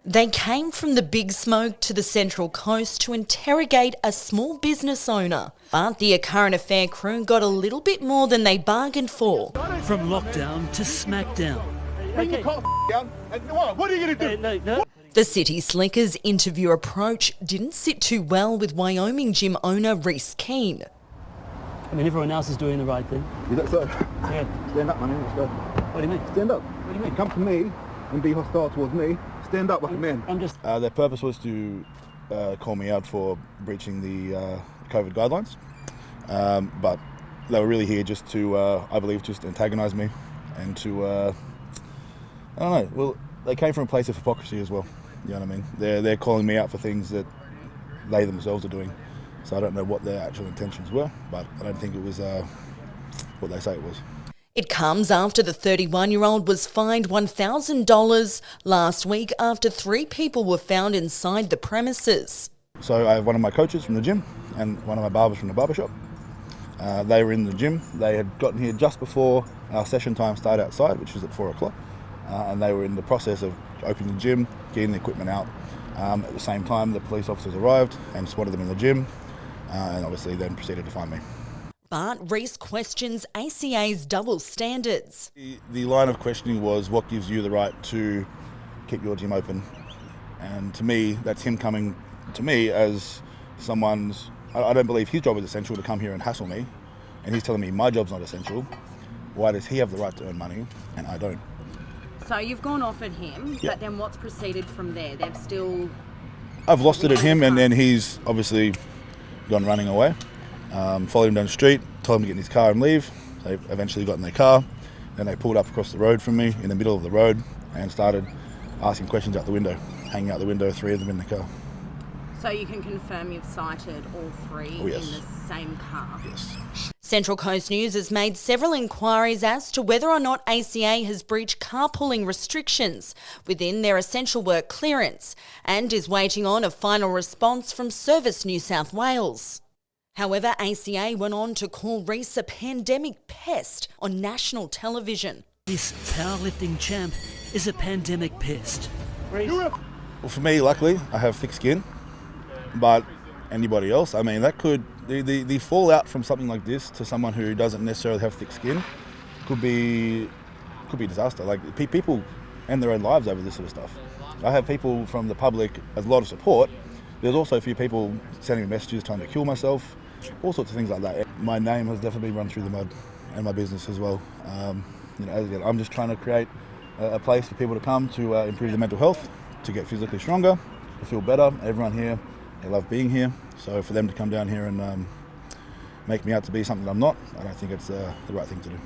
They came from the Big Smoke to the Central Coast to interrogate a small business owner. But the A Current Affair crew got a little bit more than they bargained for. From lockdown to smackdown. Bring the car down. What are you going to do? No. The City Slickers interview approach didn't sit too well with Wyoming gym owner Reese Keane. I mean, everyone else is doing the right thing. You look so. Yeah. Stand up, man. Let's go. What do you mean? Stand up. What do you mean? Come to me and be hostile towards me. Stand up like a man. I'm just... Their purpose was to call me out for breaching the COVID guidelines. But they were really here just to, I believe, just antagonise me and to, I don't know, well, they came from a place of hypocrisy as well. You know what I mean? They're calling me out for things that they themselves are doing. So I don't know what their actual intentions were, but I don't think it was what they say it was. It comes after the 31-year-old was fined $1,000 last week after 3 people were found inside the premises. So I have one of my coaches from the gym and one of my barbers from the barbershop. They were in the gym. They had gotten here just before our session time started outside, which was at 4 o'clock. And they were in the process of opening the gym, getting the equipment out. At the same time, the police officers arrived and spotted them in the gym, and obviously then proceeded to find me. But Reese questions ACA's double standards. The line of questioning was, what gives you the right to keep your gym open? And to me, that's him coming to me as someone's... I don't believe his job is essential to come here and hassle me, and he's telling me my job's not essential. Why does he have the right to earn money and I don't? So you've gone off at him, Yep. but then what's proceeded from there? They've still... I've lost it at him, and then he's obviously gone running away. Followed him down the street, told him to get in his car and leave. They eventually got in their car. Then they pulled up across the road from me in the middle of the road and started asking questions out the window, hanging out the window, 3 of them in the car. So you can confirm you've cited all 3 Oh, yes. in the same car? Yes. Central Coast News has made several inquiries as to whether or not ACA has breached carpooling restrictions within their essential work clearance and is waiting on a final response from Service New South Wales. However, ACA went on to call Reese a pandemic pest on national television. This powerlifting champ is a pandemic pest. Well, for me, luckily, I have thick skin, but anybody else, I mean, that could, the fallout from something like this to someone who doesn't necessarily have thick skin could be disaster. Like, people end their own lives over this sort of stuff. I have people from the public, a lot of support. There's also a few people sending me messages trying to kill myself, all sorts of things like that. My name has definitely been run through the mud, and my business as well. Again, I'm just trying to create a place for people to come to improve their mental health, to get physically stronger, to feel better. Everyone here, they love being here. So for them to come down here and make me out to be something I'm not, I don't think it's the right thing to do.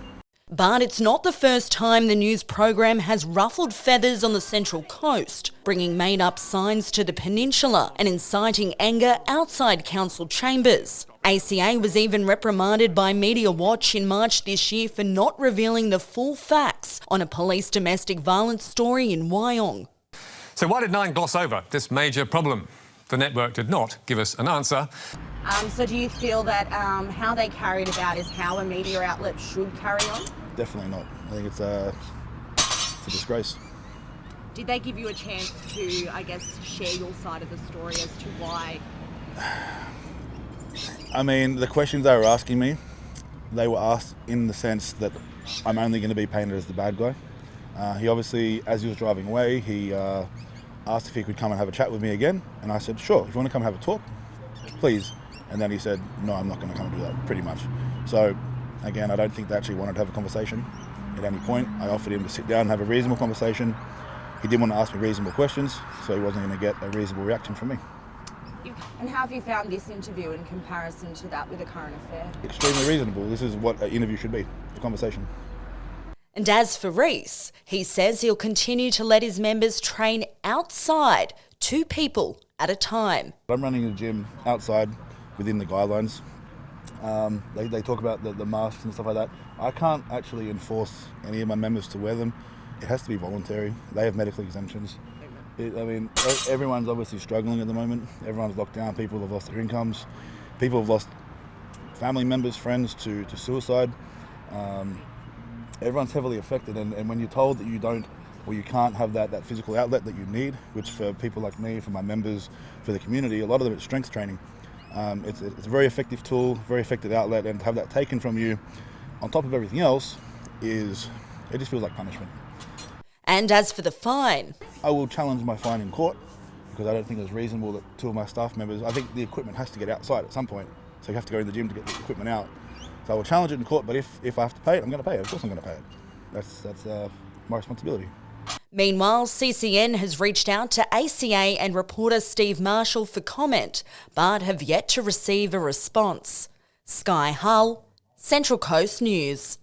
But it's not the first time the news program has ruffled feathers on the Central Coast, bringing made-up signs to the peninsula and inciting anger outside council chambers. ACA was even reprimanded by Media Watch in March this year for not revealing the full facts on a police domestic violence story in Wyong. So why did Nine gloss over this major problem? The network did not give us an answer. So do you feel that how they carry it about is how a media outlet should carry on? Definitely not. I think it's a disgrace. Did they give you a chance to, I guess, share your side of the story as to why? I mean, the questions they were asking me, they were asked in the sense that I'm only going to be painted as the bad guy. He obviously, as he was driving away, he asked if he could come and have a chat with me again, and I said, sure, if you want to come have a talk, please. And then he said, no, I'm not going to come and do that, pretty much. So, again, I don't think they actually wanted to have a conversation at any point. I offered him to sit down and have a reasonable conversation. He didn't want to ask me reasonable questions, so he wasn't going to get a reasonable reaction from me. And how have you found this interview in comparison to that with A Current Affair? Extremely reasonable. This is what an interview should be, a conversation. And as for Reese, he says he'll continue to let his members train outside, 2 people at a time. I'm running a gym outside within the guidelines. They talk about the masks and stuff like that. I can't actually enforce any of my members to wear them. It has to be voluntary. They have medical exemptions. Everyone's obviously struggling at the moment. Everyone's locked down. People have lost their incomes. People have lost family members, friends to suicide. Everyone's heavily affected, and when you're told that you don't or you can't have that physical outlet that you need, which for people like me, for my members, for the community, a lot of them it's strength training. It's a very effective tool, very effective outlet, and to have that taken from you on top of everything else it just feels like punishment. And as for the fine, I will challenge my fine in court because I don't think it's reasonable that two of my staff members, I think the equipment has to get outside at some point, so you have to go in the gym to get the equipment out. So I will challenge it in court, but if I have to pay it, I'm going to pay it. Of course I'm going to pay it. That's my responsibility. Meanwhile, CCN has reached out to ACA and reporter Steve Marshall for comment, but have yet to receive a response. Sky Hull, Central Coast News.